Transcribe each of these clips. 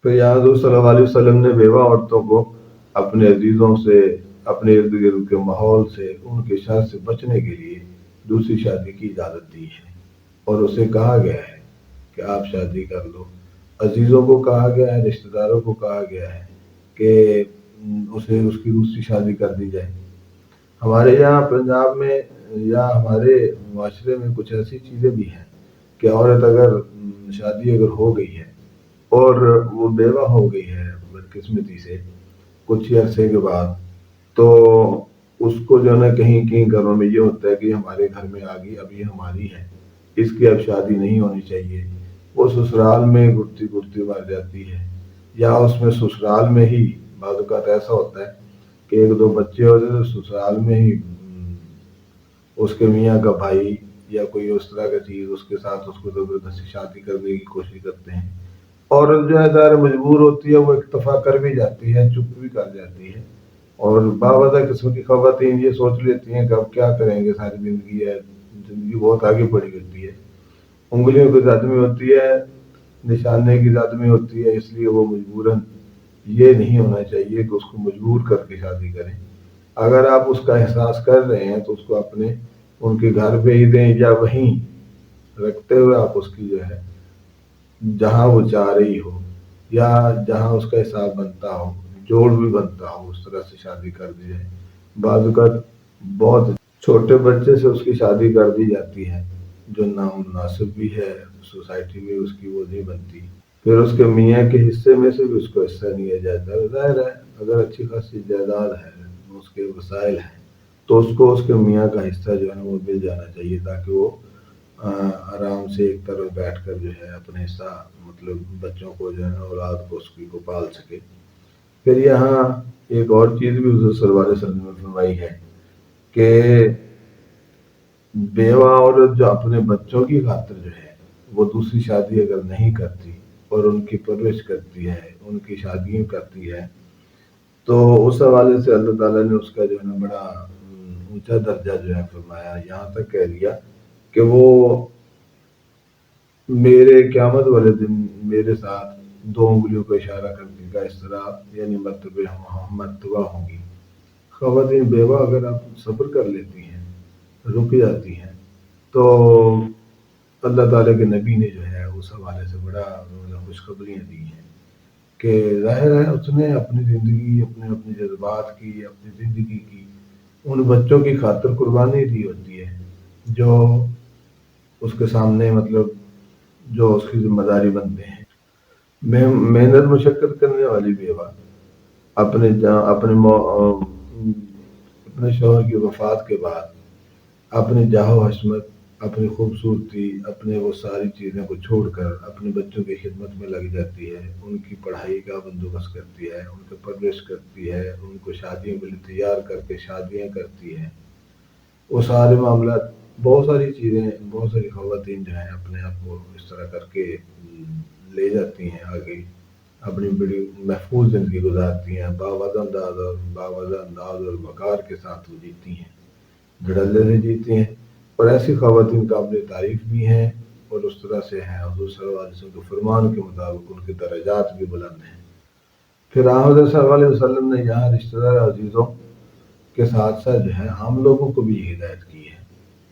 پھر یہاں حضور صلی اللہ علیہ وسلم نے بیوہ عورتوں کو اپنے عزیزوں سے، اپنے ارد گرد کے ماحول سے، ان کے شر سے بچنے کے لیے دوسری شادی کی اجازت دی ہے، اور اسے کہا گیا ہے کہ آپ شادی کر لو۔ عزیزوں کو کہا گیا ہے، رشتہ داروں کو کہا گیا ہے کہ اسے اس کی دوسری شادی کر دی جائے۔ ہمارے یہاں پنجاب میں یا ہمارے معاشرے میں کچھ ایسی چیزیں بھی ہیں کہ عورت اگر شادی اگر ہو گئی ہے اور وہ بیوہ ہو گئی ہے بدقسمتی سے کچھ ہی عرصے کے بعد، تو اس کو جو ہے نا کہیں کہیں گھروں میں یہ ہوتا ہے کہ ہمارے گھر میں آ گئی، اب یہ ہماری ہے، اس کی اب شادی نہیں ہونی چاہیے۔ وہ سسرال میں گھٹتی گھٹتی مر جاتی ہے، یا اس میں سسرال میں ہی بعض اوقات ایسا ہوتا ہے کہ ایک دو بچے ہوتے تو سسرال میں ہی اس کے میاں کا بھائی یا کوئی اس طرح کا چیز اس کے ساتھ اس کو زبردستی شادی کرنے کی کوشش کرتے ہیں۔ عورت جو ہے ظاہر مجبور ہوتی ہے، وہ اکتفا کر بھی جاتی ہے، چپ بھی کر جاتی ہے، اور باوجہ قسم کی خواتین یہ سوچ لیتی ہیں کہ اب کیا کریں گے، ساری زندگی ہے، زندگی بہت آگے بڑھی ہوتی ہے، انگلیوں کی زدمی ہوتی ہے، نشانے کی زدمی ہوتی ہے، اس لیے وہ مجبوراً یہ نہیں ہونا چاہیے کہ اس کو مجبور کر کے شادی کریں۔ اگر آپ اس کا احساس کر رہے ہیں تو اس کو اپنے ان کے گھر پہ ہی دیں، یا وہیں رکھتے ہوئے آپ اس کی جو ہے جہاں وہ چاہ رہی ہو یا جہاں اس کا حساب بنتا ہو، جوڑ بھی بنتا ہو، اس طرح سے شادی کر دی جائے۔ بعض اوقات بہت چھوٹے بچے سے اس کی شادی کر دی جاتی ہے جو نامناسب بھی ہے، سوسائٹی میں اس کی وہ نہیں بنتی، پھر اس کے میاں کے حصے میں سے بھی اس کو حصہ نہیں لیا جاتا ہے۔ ظاہر ہے اگر اچھی خاصی جائیداد ہے، اس کے وسائل ہیں، تو اس کو اس کے میاں کا حصہ جو ہے نا وہ مل جانا چاہیے، تاکہ وہ آرام سے ایک طرف بیٹھ کر جو ہے اپنے حصہ مطلب بچوں کو جو ہے نا اولاد کو اس کی کو پال سکے۔ پھر یہاں ایک اور چیز بھی حضور صلی اللہ علیہ وسلم نے فرمائی ہے کہ بیوہ عورت جو اپنے بچوں کی خاطر جو ہے وہ دوسری شادی اگر نہیں کرتی اور ان کی پرورش کرتی ہے، ان کی شادیاں کرتی ہے، تو اس حوالے سے اللہ تعالیٰ نے اس کا جو ہے نا بڑا اونچا درجہ جو ہے فرمایا، یہاں تک کہہ دیا کہ وہ میرے قیامت والے دن میرے ساتھ دو انگلیوں کا اشارہ کرنے کا اس طرح یعنی مرتبہ ہوں گی۔ خواتین بیوہ اگر آپ صبر کر لیتی ہیں، رک جاتی ہیں، تو اللہ تعالیٰ کے نبی نے جو ہے اس حوالے سے بڑا خوشخبریاں دی ہیں کہ ظاہر ہے اس نے اپنی زندگی، اپنے جذبات کی، اپنی زندگی کی ان بچوں کی خاطر قربانی دی ہوتی ہے جو اس کے سامنے مطلب جو اس کی ذمہ داری بنتے ہیں۔ محنت مشقت کرنے والی بیوہ اپنے اپنے شوہر کی وفات کے بعد اپنی جاہ و حشمت، اپنی خوبصورتی، اپنے وہ ساری چیزوں کو چھوڑ کر اپنے بچوں کی خدمت میں لگ جاتی ہے، ان کی پڑھائی کا بندوبست کرتی ہے، ان کی پرورش کرتی ہے، ان کو شادیوں کے لیے تیار کر کے شادیاں کرتی ہے، وہ سارے معاملات، بہت ساری چیزیں، بہت ساری خواتین جو ہیں اپنے آپ کو اس طرح کر کے لے جاتی ہیں آگے، اپنی بڑی محفوظ زندگی گزارتی ہیں، باوضع انداز اور وقار کے ساتھ وہ جیتی ہیں، دھڑلے سے جیتی ہیں، اور ایسی خواتین قابل تعریف بھی ہیں اور اس طرح سے ہیں حضور صلی اللہ علیہ وسلم کے فرمان کے مطابق ان کے درجات بھی بلند ہیں۔ پھر حضرت صلی اللہ علیہ وسلم نے یہاں رشتہ دار عزیزوں کے ساتھ ساتھ جو ہے عام لوگوں کو بھی ہدایت کی ہے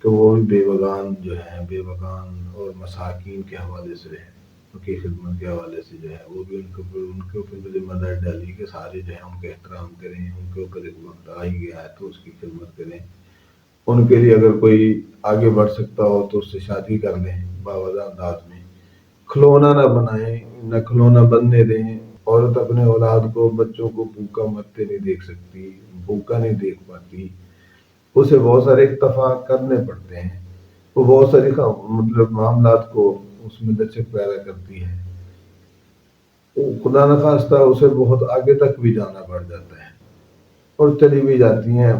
کہ وہ بھی بیوگان جو ہیں، بیوگان اور مساکین کے حوالے سے رہیں، ان کی خدمت کے حوالے سے جو ہے وہ بھی ان کے اوپر بھی ذمہ داری ڈالی کہ سارے جو ہے ان کا احترام کریں، ان کے اوپر ایک وقت آ ہی گیا ہے تو اس کی خدمت کریں، ان کے لیے اگر کوئی آگے بڑھ سکتا ہو تو اس سے شادی کر لیں باوضع انداز میں، کھلونا نہ بنائیں، نہ کھلونا بننے دیں۔ عورت اپنے اولاد کو، بچوں کو بھوکا مرتے نہیں دیکھ سکتی، بھوکا نہیں دیکھ پاتی، اسے بہت سارے اتفاق کرنے پڑتے ہیں، وہ بہت ساری مطلب معاملات کو اس میں لچک پیدا کرتی ہے، خدا نخواستہ اسے بہت آگے تک بھی جانا پڑ جاتا ہے اور چلی بھی جاتی ہیں،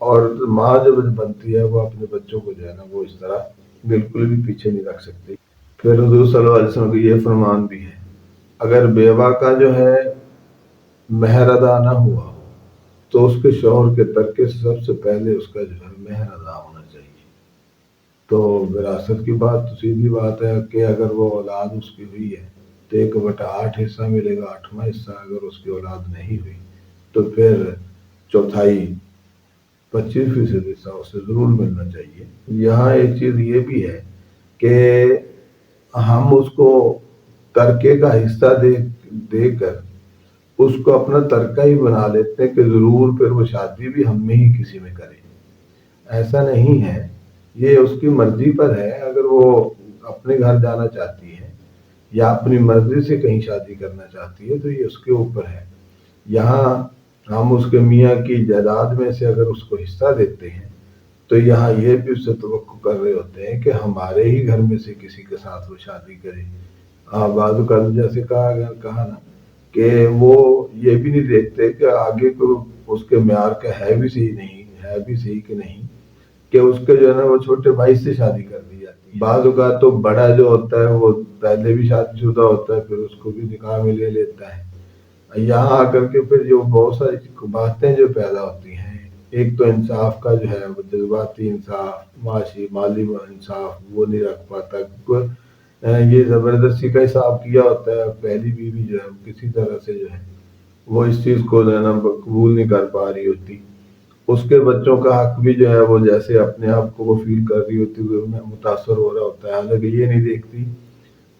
اور ماں جب بنتی ہے وہ اپنے بچوں کو جو ہے نا وہ اس طرح بالکل بھی پیچھے نہیں رکھ سکتی۔ پھر حضور صلی اللہ علیہ وسلم کا یہ فرمان بھی ہے اگر بیوہ کا جو ہے مہر ادا نہ ہوا تو اس کے شوہر کے ترکے سے سب سے پہلے اس کا جو ہے مہر ادا ہونا چاہیے۔ تو وراثت کی بات تو سیدھی بات ہے کہ اگر وہ اولاد اس کی ہوئی ہے تو 1/8 حصہ ملے گا، 8واں حصہ اگر اس کی اولاد نہیں ہوئی تو پھر چوتھائی 25% حصہ اسے ضرور ملنا چاہیے۔ یہاں ایک چیز یہ بھی ہے کہ ہم اس کو ترکے کا حصہ دے کر اس کو اپنا ترکہ ہی بنا لیتے ہیں کہ ضرور پھر وہ شادی بھی ہم میں ہی کسی میں کرے۔ ایسا نہیں ہے، یہ اس کی مرضی پر ہے۔ اگر وہ اپنے گھر جانا چاہتی ہے یا اپنی مرضی سے کہیں شادی کرنا چاہتی ہے تو یہ اس کے اوپر ہے۔ یہاں ہم اس کے میاں کی جائیداد میں سے اگر اس کو حصہ دیتے ہیں تو یہاں یہ بھی اس سے توقع کر رہے ہوتے ہیں کہ ہمارے ہی گھر میں سے کسی کے ساتھ وہ شادی کرے۔ بعض اوقات جیسے کہا نا کہ وہ یہ بھی نہیں دیکھتے کہ آگے کو اس کے معیار کا ہے بھی صحیح کہ نہیں، کہ اس کے جو ہے نا وہ چھوٹے بھائی سے شادی کر دی جاتی ہے۔ بعض اوقات تو بڑا جو ہوتا ہے وہ پہلے بھی شادی شدہ ہوتا ہے، پھر اس کو بھی نکاح میں لے لیتا ہے۔ یہاں آ کر کے پھر جو بہت ساری باتیں جو پیدا ہوتی ہیں، ایک تو انصاف کا جو ہے وہ جذباتی انصاف، مالی انصاف وہ نہیں رکھ پاتا، کیونکہ یہ زبردستی کا حساب کیا ہوتا ہے۔ پہلی بیوی جو ہے کسی طرح سے جو ہے وہ اس چیز کو جو ہے نا قبول نہیں کر پا رہی ہوتی۔ اس کے بچوں کا حق بھی جو ہے وہ جیسے اپنے آپ کو وہ فیل کر رہی ہوتی ہے، میں متاثر ہو رہا ہوتا ہے، حالانکہ یہ نہیں دیکھتی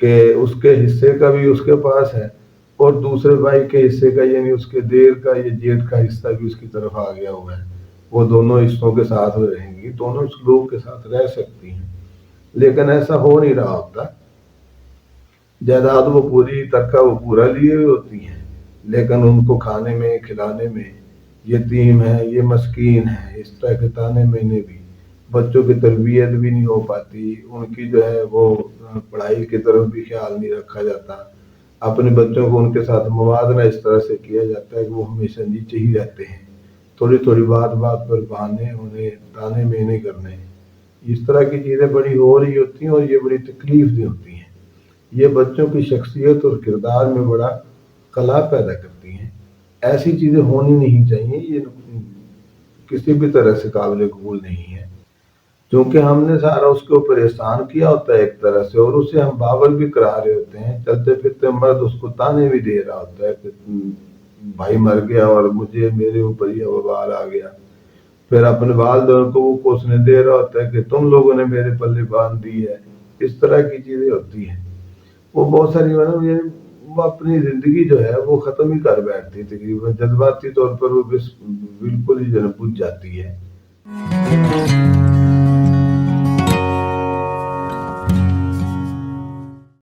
کہ اس کے حصے کا بھی اس کے پاس ہے اور دوسرے بھائی کے حصے کا یعنی اس کے دیر کا یا جیٹھ کا حصہ بھی اس کی طرف آ گیا ہوا ہے۔ وہ دونوں حصوں کے ساتھ رہیں گی، دونوں لوگ کے ساتھ رہ سکتی ہیں، لیکن ایسا ہو نہیں رہا ہوتا۔ جائیداد وہ پوری ترکہ وہ پورا لیے ہوئی ہوتی ہیں، لیکن ان کو کھانے میں کھلانے میں یتیم ہے، یہ مسکین ہے، اس طرح کے تانے مینے بھی، بچوں کی تربیت بھی نہیں ہو پاتی، ان کی جو ہے وہ پڑھائی کی طرف بھی خیال نہیں رکھا جاتا۔ اپنے بچوں کو ان کے ساتھ موازنہ اس طرح سے کیا جاتا ہے کہ وہ ہمیشہ نیچے ہی رہتے ہیں، تھوڑی تھوڑی بات پر بہانے انہیں تانے مینے کرنے، اس طرح کی چیزیں بڑی ہو رہی ہوتی ہیں اور یہ بڑی تکلیف دہ ہوتی ہیں۔ یہ بچوں کی شخصیت اور کردار میں بڑا خلا پیدا کرتی ہیں۔ ایسی چیزیں ہونی نہیں چاہیے، یہ کسی بھی طرح سے قابل قبول نہیں ہے، کیونکہ ہم نے سارا اس کے اوپر احسان کیا ہوتا ہے ایک طرح سے، اور اسے ہم باول بھی کرا رہے ہوتے ہیں۔ چلتے پھرتے مرد اس کو تانے بھی دے رہا ہوتا ہے کہ بھائی مر گیا اور میرے اوپر یہ وبال آ گیا، پھر اپنے والدین کو وہ کوسنے دے رہا ہوتا ہے کہ تم لوگوں نے میرے پلے باندھ دی ہے۔ اس طرح کی چیزیں ہوتی ہیں، وہ بہت ساری وہ اپنی زندگی جو ہے وہ ختم ہی کر بیٹھتی، تقریباً جذباتی طور پر وہ بالکل ہی بجھ جاتی ہے۔